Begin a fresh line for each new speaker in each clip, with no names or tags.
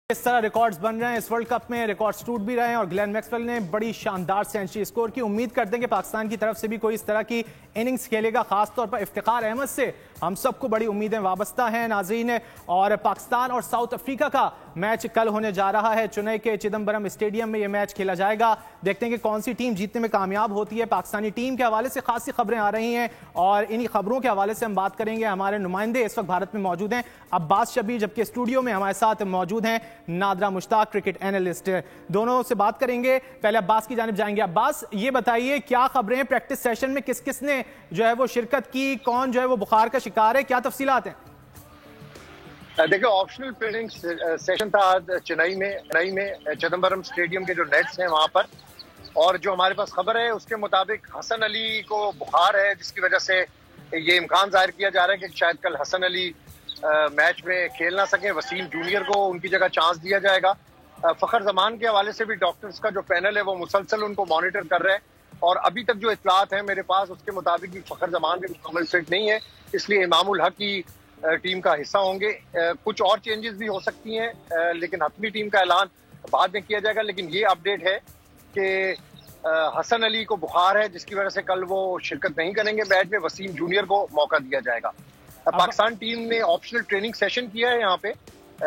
इस तरह रिकॉर्ड्स बन रहे हैं इस वर्ल्ड कप में, रिकॉर्ड्स टूट भी रहे हैं और ग्लेन मैक्सवेल ने बड़ी शानदार सेंचुरी स्कोर की। उम्मीद करते हैं कि पाकिस्तान की तरफ से भी कोई इस तरह की इनिंग्स खेलेगा। खासतौर पर इफ्तिखार अहमद से हम सबको बड़ी उम्मीदें वाबस्ता हैं नाज़रीन। और पाकिस्तान और साउथ अफ्रीका का मैच कल होने जा रहा है। चेन्नई के चिदम्बरम स्टेडियम में यह मैच खेला जाएगा। देखते हैं कि कौन सी टीम जीतने में कामयाब होती है। पाकिस्तानी टीम के हवाले से खासी खबरें आ रही हैं और इन्हीं खबरों के हवाले से हम बात करेंगे। हमारे नुमाइंदे इस वक्त भारत में मौजूद हैं, अब्बास शबीर, जबकि स्टूडियो में हमारे साथ मौजूद हैं नादरा मुश्ताक, क्रिकेट एनालिस्ट। दोनों से बात करेंगे। पहले अब्बास की जानिब जाएंगे। अब्बास, ये बताइए क्या खबरें, प्रैक्टिस सेशन में किस किस ने जो है वो शिरकत की, कौन जो है वो बुखार का शिकार है, क्या तफसीलात हैं?
देखिए, ऑप्शनल ट्रेनिंग सेशन था आज चेन्नई में चिदम्बरम स्टेडियम के जो नेट्स हैं वहां पर। और जो हमारे पास खबर है उसके मुताबिक हसन अली को बुखार है, जिसकी वजह से ये इम्कान जाहिर किया जा रहा है कि शायद कल हसन अली मैच में खेल ना सके। वसीम जूनियर को उनकी जगह चांस दिया जाएगा। फखर जमान के हवाले से भी डॉक्टर्स का जो पैनल है वो मुसलसल उनको मॉनिटर कर रहे हैं और अभी तक जो इत्तलात है मेरे पास उसके मुताबिक भी फखर जमान भी मुकम्मल फिट नहीं है, इसलिए इमामुल हक की टीम का हिस्सा होंगे। कुछ और चेंजेस भी हो सकती हैं, लेकिन हतमी टीम का ऐलान बाद में किया जाएगा। लेकिन ये अपडेट है कि हसन अली को बुखार है, जिसकी वजह से कल वो शिरकत नहीं करेंगे मैच में। वसीम जूनियर को मौका दिया जाएगा। पाकिस्तान टीम ने ऑप्शनल ट्रेनिंग सेशन किया है यहाँ पे।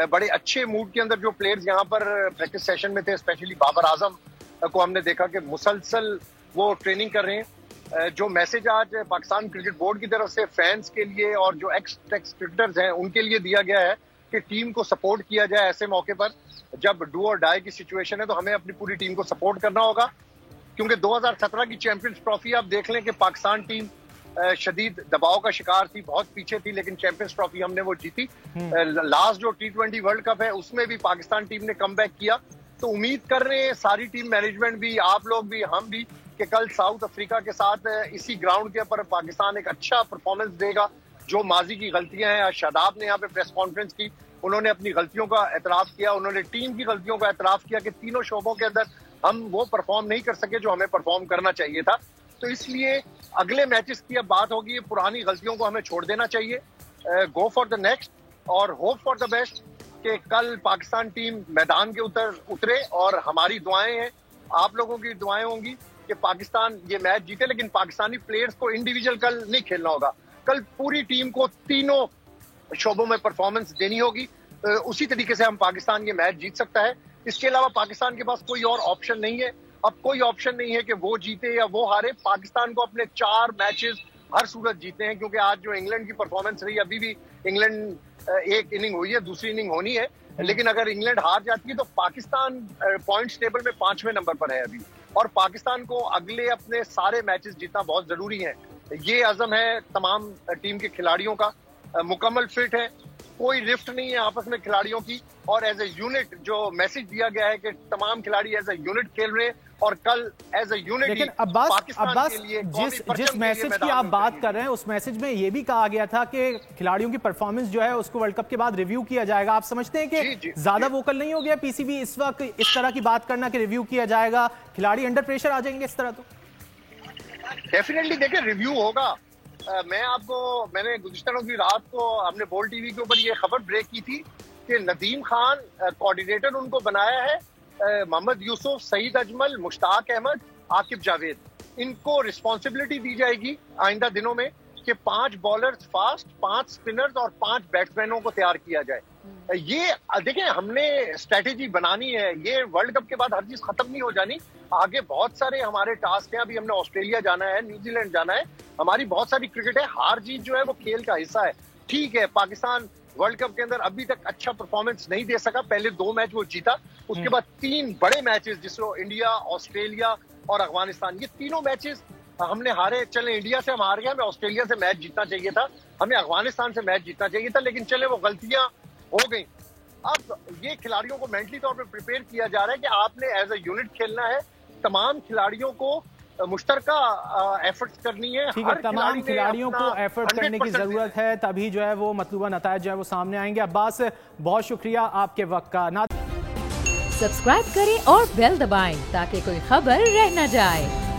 बड़े अच्छे मूड के अंदर जो प्लेयर्स यहाँ पर प्रैक्टिस सेशन में थे, स्पेशली बाबर आजम को हमने देखा कि मुसलसल वो ट्रेनिंग कर रहे हैं। जो मैसेज आज पाकिस्तान क्रिकेट बोर्ड की तरफ से फैंस के लिए और जो एक्स क्रिकेटर्स हैं उनके लिए दिया गया है कि टीम को सपोर्ट किया जाए। ऐसे मौके पर जब डू और डाई की सिचुएशन है तो हमें अपनी पूरी टीम को सपोर्ट करना होगा, क्योंकि 2017 की चैंपियंस ट्रॉफी आप देख लें कि पाकिस्तान टीम शदीद दबाव का शिकार थी, बहुत पीछे थी, लेकिन चैंपियंस ट्रॉफी हमने वो जीती। लास्ट जो T20 वर्ल्ड कप है उसमें भी पाकिस्तान टीम ने कमबैक किया। तो उम्मीद कर रहे हैं सारी टीम मैनेजमेंट भी, आप लोग भी, हम भी, कि कल साउथ अफ्रीका के साथ इसी ग्राउंड के ऊपर पाकिस्तान एक अच्छा परफॉर्मेंस देगा। जो माजी की गलतियां हैं, शादाब ने यहाँ पे प्रेस कॉन्फ्रेंस की, उन्होंने अपनी गलतियों का एतराफ किया, उन्होंने टीम की गलतियों का एतराफ किया कि तीनों शोबों के अंदर हम वो परफॉर्म नहीं कर सके जो हमें परफॉर्म करना चाहिए था। तो इसलिए अगले मैचेस की अब बात होगी, पुरानी गलतियों को हमें छोड़ देना चाहिए, गो फॉर द नेक्स्ट और होप फॉर द बेस्ट कि कल पाकिस्तान टीम मैदान के उतरे। और हमारी दुआएं हैं, आप लोगों की दुआएं होंगी कि पाकिस्तान ये मैच जीते। लेकिन पाकिस्तानी प्लेयर्स को इंडिविजुअल कल नहीं खेलना होगा, कल पूरी टीम को तीनों शोबों में परफॉर्मेंस देनी होगी। उसी तरीके से हम पाकिस्तान ये मैच जीत सकता है। इसके अलावा पाकिस्तान के पास कोई और ऑप्शन नहीं है। अब कोई ऑप्शन नहीं है कि वो जीते या वो हारे। पाकिस्तान को अपने 4 मैचेस हर सूरत जीते हैं, क्योंकि आज जो इंग्लैंड की परफॉर्मेंस रही, अभी भी इंग्लैंड एक इनिंग हुई है, दूसरी इनिंग होनी है। लेकिन अगर इंग्लैंड हार जाती है तो पाकिस्तान पॉइंट्स टेबल में 5वें नंबर पर है अभी, और पाकिस्तान को अगले अपने सारे मैचेस जीतना बहुत जरूरी है। ये अज़म है तमाम टीम के खिलाड़ियों का, मुकम्मल फिट है, कोई रिफ्ट नहीं है आपस में खिलाड़ियों की। और एज ए यूनिट जो मैसेज दिया गया है कि तमाम खिलाड़ी एज ए यूनिट खेल रहे हैं और कल एज ए यूनिट।
लेकिन अब्बास जिस मैसेज की आप बात कर रहे हैं उस मैसेज में ये भी कहा गया था कि खिलाड़ियों की परफॉर्मेंस जो है उसको वर्ल्ड कप के बाद रिव्यू किया जाएगा। आप समझते हैं कि ज्यादा वोकल नहीं हो गया पीसीबी इस वक्त इस तरह की बात करना कि रिव्यू किया जाएगा, खिलाड़ी अंडर प्रेशर आ जाएंगे इस तरह? तो
डेफिनेटली देखिए रिव्यू होगा। मैंने गुज़िश्ता की रात को हमने बोल टीवी के ऊपर ये खबर ब्रेक की थी कि नदीम खान कोऑर्डिनेटर उनको बनाया है, मोहम्मद यूसुफ, सईद अजमल, मुश्ताक अहमद, आकिब जावेद, इनको रिस्पॉन्सिबिलिटी दी जाएगी आइंदा दिनों में कि 5 बॉलर्स फास्ट, 5 स्पिनर्स और 5 बैट्समैनों को तैयार किया जाए। ये देखें, हमने स्ट्रेटेजी बनानी है। ये वर्ल्ड कप के बाद हर चीज खत्म नहीं हो जानी, आगे बहुत सारे हमारे टास्क हैं। अभी हमने ऑस्ट्रेलिया जाना है, न्यूजीलैंड जाना है, हमारी बहुत सारी क्रिकेट है। हार जीत जो है वो खेल का हिस्सा है। ठीक है, पाकिस्तान वर्ल्ड कप के अंदर अभी तक अच्छा परफॉर्मेंस नहीं दे सका। पहले 2 मैच वो जीता, उसके बाद 3 बड़े मैचेस जिसको इंडिया, ऑस्ट्रेलिया और अफगानिस्तान, ये तीनों मैचेस हमने हारे। चले इंडिया से हम हार गए, हमें ऑस्ट्रेलिया से मैच जीतना चाहिए था, हमें अफगानिस्तान से मैच जीतना चाहिए था, लेकिन चले वो गलतियां हो गई। अब ये खिलाड़ियों को मेंटली तौर पे प्रिपेयर किया जा रहा है कि आपने एज ए यूनिट खेलना है। तमाम खिलाड़ियों को मुश्तरका एफर्ट्स करनी है।
ठीक है, तमाम खिलाड़ियों को एफर्ट करने की जरूरत है, तभी जो है वो मतलूबा नतायज जो है वो सामने आएंगे। अब्बास, बहुत शुक्रिया आपके वक्त का।
सब्सक्राइब करें और बेल दबाएं ताकि कोई खबर रह न जाए।